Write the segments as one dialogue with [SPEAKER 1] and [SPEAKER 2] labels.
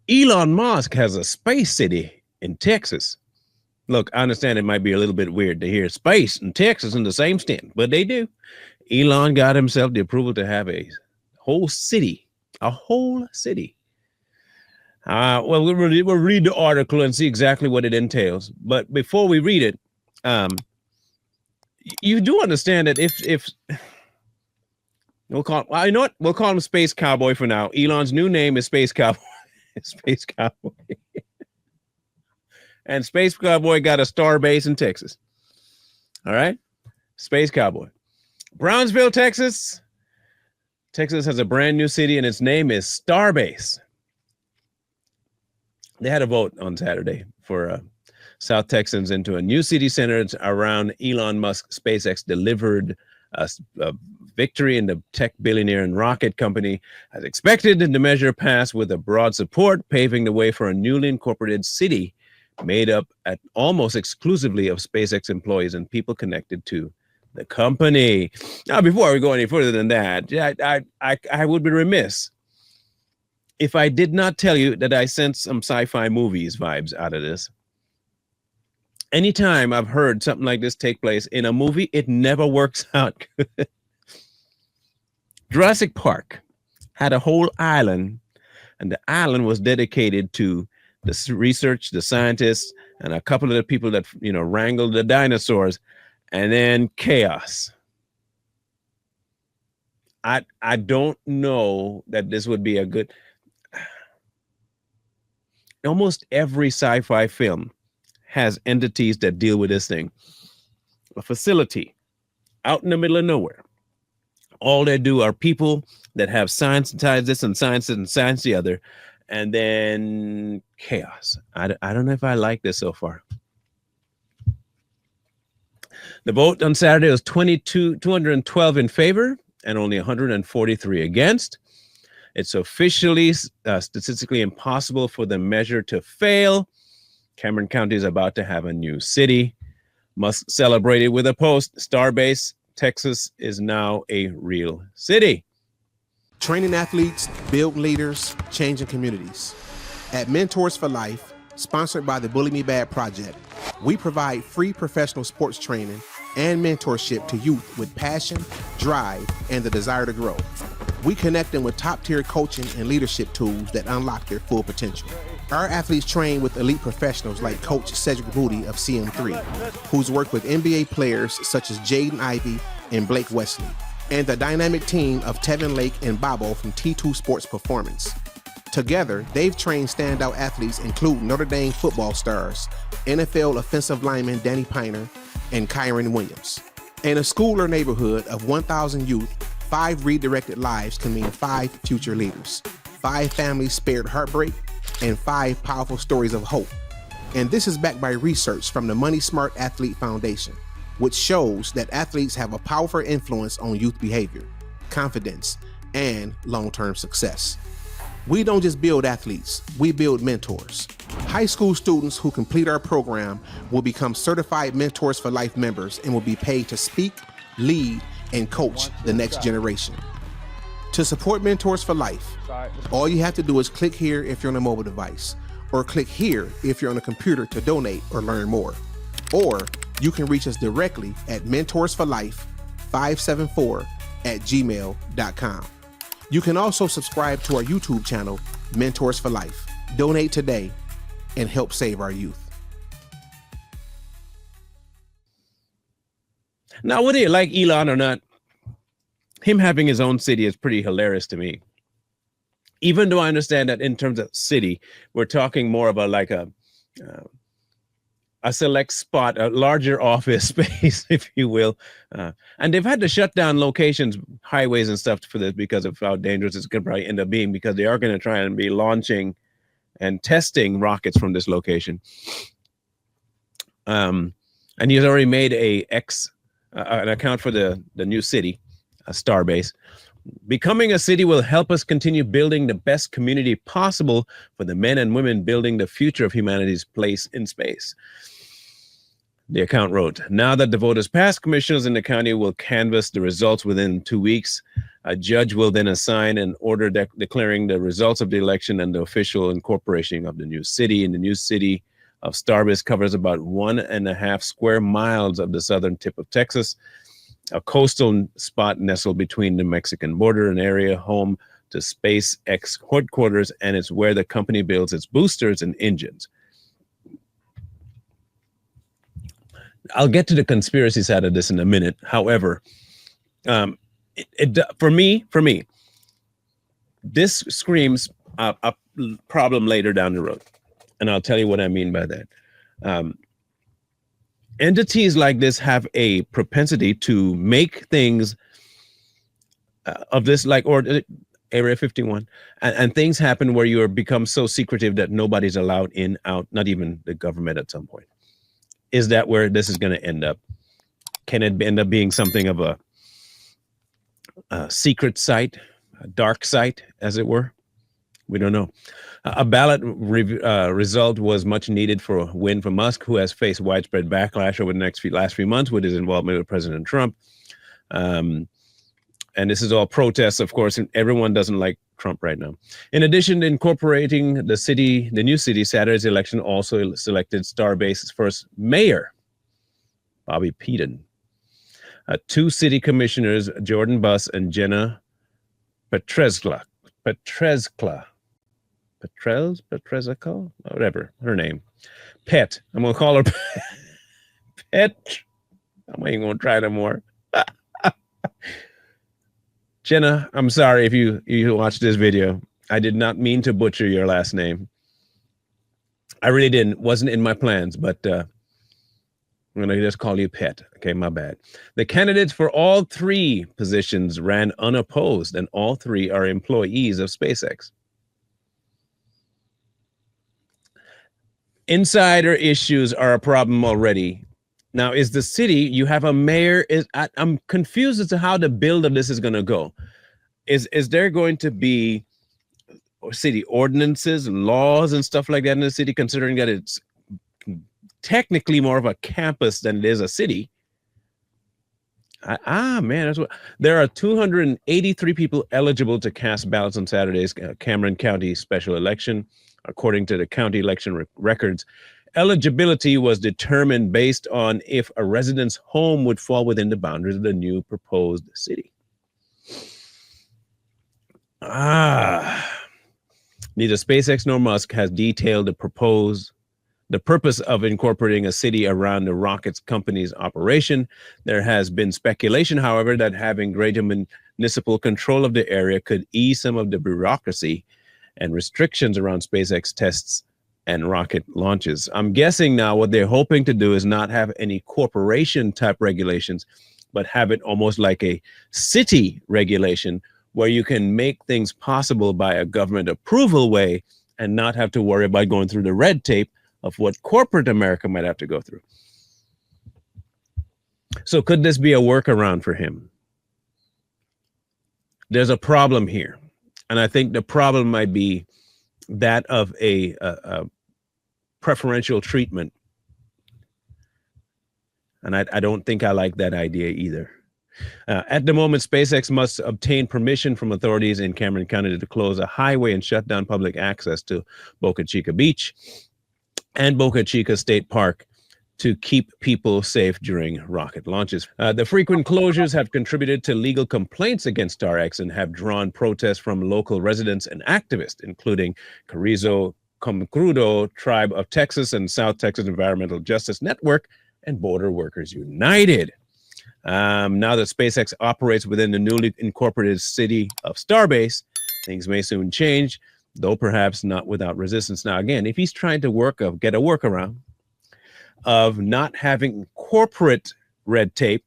[SPEAKER 1] Elon Musk has a space city in Texas. Look, I understand it might be a little bit weird to hear space and Texas in the same stint, but they do. Elon got himself the approval to have whole city, a whole city. Well, we'll read the article and see exactly what it entails. But before we read it, you do understand that if we'll call, well, you know what? We'll call him Space Cowboy for now. Elon's new name is Space Cowboy. Space Cowboy. And Space Cowboy got a Starbase in Texas. All right? Space Cowboy. Brownsville, Texas. Texas has a brand new city, and its name is Starbase. They had a vote on Saturday for South Texans into a new city centered around Elon Musk. SpaceX delivered a victory in the tech billionaire and rocket company as expected. The measure passed with a broad support, paving the way for a newly incorporated city made up almost exclusively of SpaceX employees and people connected to the company. Now, before we go any further than that, I would be remiss if I did not tell you that I sense some sci-fi movies vibes out of this. Anytime I've heard something like this take place in a movie, it never works out good. Jurassic Park had a whole island, and the island was dedicated to the research, the scientists, and a couple of the people that, wrangled the dinosaurs, and then chaos. I don't know that this would be a good... Almost every sci-fi film has entities that deal with this thing. A facility out in the middle of nowhere. All they do are people that have science this and science the other, and then chaos. I don't know if I like this so far. The vote on Saturday was 212 in favor and only 143 against. It's officially statistically impossible for the measure to fail. Cameron County is about to have a new city. Musk celebrated with a post. Starbase, Texas is now a real city.
[SPEAKER 2] Training athletes, build leaders, changing communities. At Mentors for Life, sponsored by the Bully Me Bad Project, we provide free professional sports training and mentorship to youth with passion, drive, and the desire to grow. We connect them with top-tier coaching and leadership tools that unlock their full potential. Our athletes train with elite professionals like Coach Cedric Booty of CM3, who's worked with NBA players such as Jaden Ivey and Blake Wesley, and the dynamic team of Tevin Lake and Bobo from T2 Sports Performance. Together, they've trained standout athletes including Notre Dame football stars, NFL offensive lineman Danny Piner, and Kyron Williams. In a school or neighborhood of 1,000 youth, 5 redirected lives can mean 5 future leaders, 5 families spared heartbreak, and 5 powerful stories of hope. And this is backed by research from the Money Smart Athlete Foundation, which shows that athletes have a powerful influence on youth behavior, confidence, and long-term success. We don't just build athletes, we build mentors. High school students who complete our program will become certified Mentors for Life members and will be paid to speak, lead, and coach the next generation. To support Mentors for Life, all you have to do is click here if you're on a mobile device, or click here if you're on a computer to donate or learn more. Or you can reach us directly at mentorsforlife574@gmail.com. You can also subscribe to our YouTube channel, Mentors for Life. Donate today and help save our youth.
[SPEAKER 1] Now, whether you like Elon or not, him having his own city is pretty hilarious to me. Even though I understand that in terms of city, we're talking more about like a select spot, a larger office space, if you will. And they've had to shut down locations, highways and stuff for this because of how dangerous it's going to probably end up being, because they are going to try and be launching and testing rockets from this location. And he's already made an account for the new city, a Starbase. Becoming a city will help us continue building the best community possible for the men and women building the future of humanity's place in space. The account wrote, now that the vote is passed, commissioners in the county will canvass the results within 2 weeks. A judge will then assign an order declaring the results of the election and the official incorporation of the new city. And the new city of Starbase covers about 1.5 square miles of the southern tip of Texas, a coastal spot nestled between the Mexican border, an area home to SpaceX headquarters, and it's where the company builds its boosters and engines. I'll get to the conspiracy side of this in a minute. However, for me, this screams a problem later down the road. And I'll tell you what I mean by that. Entities like this have a propensity to make things of this, like, or Area 51, and things happen where you become so secretive that nobody's allowed in, out, not even the government at some point. Is that where this is going to end up? Can it end up being something of a secret site, a dark site, as it were? We don't know. A ballot result was much needed for a win for Musk, who has faced widespread backlash over the last few months with his involvement with President Trump. And this is all protests, of course, and everyone doesn't like Trump right now. In addition to incorporating the new city, Saturday's election also selected Starbase's first mayor, Bobby Peden. 2 city commissioners, Jordan Buss and Jenna Petrezka, whatever her name. Pet. I'm going to call her Pet. I'm ain't going to try no more. Jenna, I'm sorry if you watched this video. I did not mean to butcher your last name. I really didn't. Wasn't in my plans, but I'm going to just call you Pet. Okay, my bad. The candidates for all 3 positions ran unopposed, and all 3 are employees of SpaceX. Insider issues are a problem already. Now, is the city, you have a mayor, I'm confused as to how the build of this is going to go. Is there going to be city ordinances, laws, and stuff like that in the city, considering that it's technically more of a campus than it is a city? Man, that's what. There are 283 people eligible to cast ballots on Saturday's Cameron County special election, according to the county election records. Eligibility was determined based on if a resident's home would fall within the boundaries of the new proposed city. Neither SpaceX nor Musk has detailed the purpose of incorporating a city around the rocket's company's operation. There has been speculation, however, that having greater municipal control of the area could ease some of the bureaucracy and restrictions around SpaceX tests and rocket launches. I'm guessing now what they're hoping to do is not have any corporation type regulations, but have it almost like a city regulation where you can make things possible by a government approval way and not have to worry about going through the red tape of what corporate America might have to go through. So could this be a workaround for him? There's a problem here. And I think the problem might be that of a preferential treatment. And I don't think I like that idea either. At the moment, SpaceX must obtain permission from authorities in Cameron County to close a highway and shut down public access to Boca Chica Beach and Boca Chica State Park to keep people safe during rocket launches. The frequent closures have contributed to legal complaints against StarX and have drawn protests from local residents and activists, including Carrizo Comcrudo Tribe of Texas and South Texas Environmental Justice Network and Border Workers United. Now that SpaceX operates within the newly incorporated city of Starbase, things may soon change, though perhaps not without resistance. Now, again, if he's trying to get a workaround of not having corporate red tape,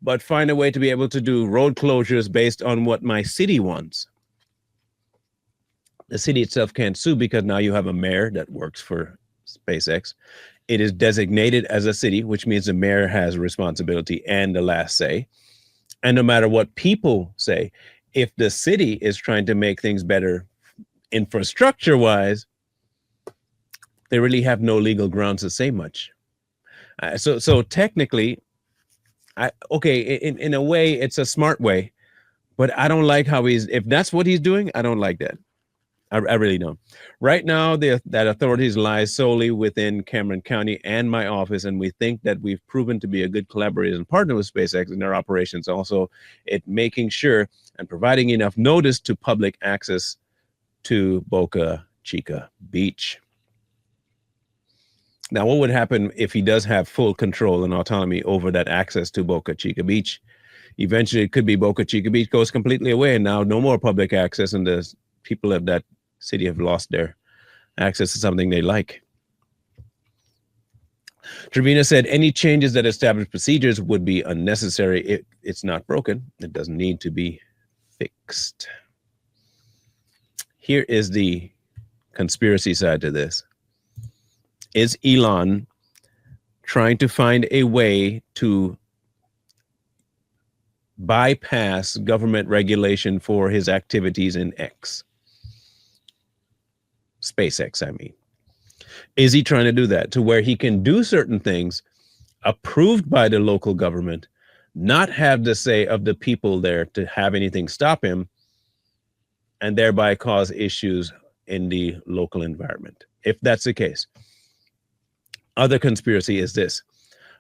[SPEAKER 1] but find a way to be able to do road closures based on what my city wants. The city itself can't sue because now you have a mayor that works for SpaceX. It is designated as a city, which means the mayor has responsibility and the last say. And no matter what people say, if the city is trying to make things better infrastructure-wise, they really have no legal grounds to say much. So technically, in a way, it's a smart way, but I don't like how if that's what he's doing, I don't like that. I really don't. Right now, that authorities lies solely within Cameron County and my office, and we think that we've proven to be a good collaborator and partner with SpaceX in their operations. Also, it making sure and providing enough notice to public access to Boca Chica Beach. Now, what would happen if he does have full control and autonomy over that access to Boca Chica Beach? Eventually, it could be Boca Chica Beach goes completely away, and now no more public access, and the people of that city have lost their access to something they like. Trevina said any changes that establish procedures would be unnecessary. It's not broken. It doesn't need to be fixed. Here is the conspiracy side to this. Is Elon trying to find a way to bypass government regulation for his activities in SpaceX, I mean? Is he trying to do that to where he can do certain things approved by the local government, not have the say of the people there to have anything stop him, and thereby cause issues in the local environment? If that's the case, other conspiracy is this.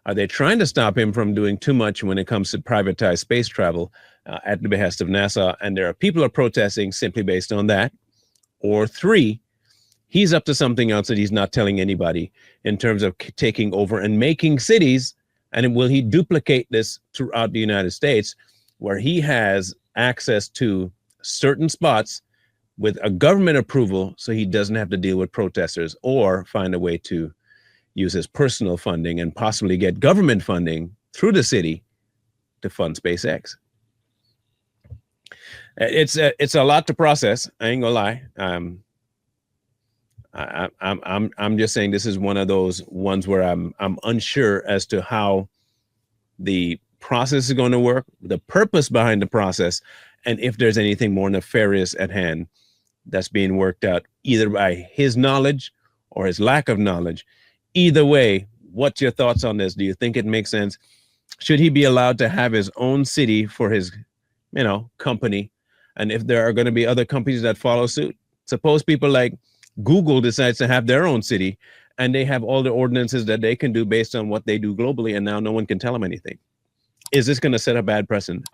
[SPEAKER 1] Are they trying to stop him from doing too much when it comes to privatized space travel at the behest of NASA, and there are people are protesting simply based on that? Or three, he's up to something else that he's not telling anybody in terms of taking over and making cities, and will he duplicate this throughout the United States where he has access to certain spots with a government approval so he doesn't have to deal with protesters, or find a way to use his personal funding and possibly get government funding through the city to fund SpaceX? It's a lot to process. I ain't gonna lie. I'm just saying this is one of those ones where I'm unsure as to how the process is going to work, the purpose behind the process, and if there's anything more nefarious at hand that's being worked out either by his knowledge or his lack of knowledge. Either way, what's your thoughts on this? Do you think it makes sense? Should he be allowed to have his own city for his, company? And if there are going to be other companies that follow suit, suppose people like Google decides to have their own city and they have all the ordinances that they can do based on what they do globally, and now no one can tell them anything. Is this going to set a bad precedent?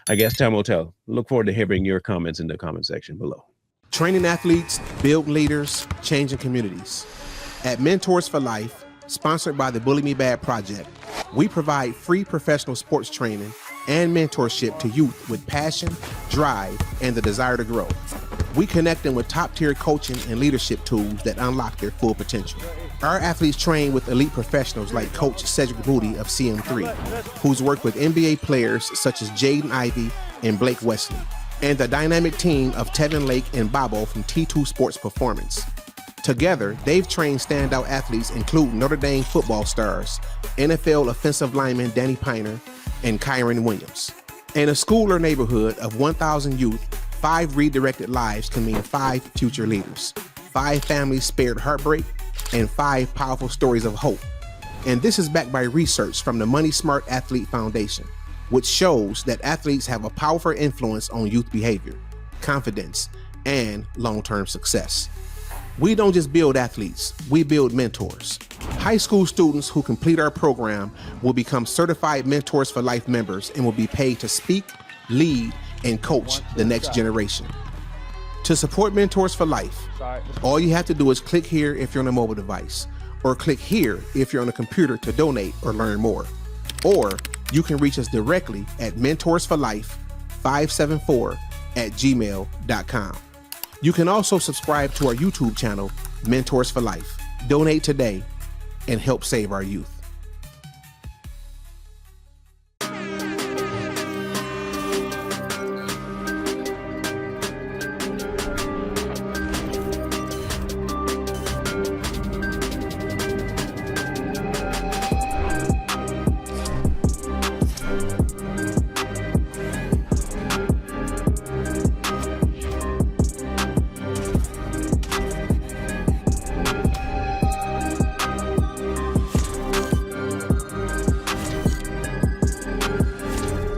[SPEAKER 1] I guess time will tell. Look forward to hearing your comments in the comment section below.
[SPEAKER 2] Training athletes, build leaders, changing communities. At Mentors for Life, sponsored by the Bully Me Bad Project, we provide free professional sports training and mentorship to youth with passion, drive, and the desire to grow. We connect them with top-tier coaching and leadership tools that unlock their full potential. Our athletes train with elite professionals like Coach Cedric Booty of CM3, who's worked with NBA players such as Jaden Ivey and Blake Wesley, and the dynamic team of Tevin Lake and Bobo from T2 Sports Performance. Together, they've trained standout athletes including Notre Dame football stars, NFL offensive lineman Danny Piner, and Kyron Williams. In a school or neighborhood of 1,000 youth, 5 redirected lives can mean 5 future leaders, 5 families spared heartbreak, and 5 powerful stories of hope. And this is backed by research from the Money Smart Athlete Foundation, which shows that athletes have a powerful influence on youth behavior, confidence, and long-term success. We don't just build athletes, we build mentors. High school students who complete our program will become certified Mentors for Life members and will be paid to speak, lead, and coach the next generation. To support Mentors for Life, all you have to do is click here if you're on a mobile device, or click here if you're on a computer to donate or learn more. Or you can reach us directly at mentorsforlife574@gmail.com. You can also subscribe to our YouTube channel, Mentors for Life. Donate today and help save our youth.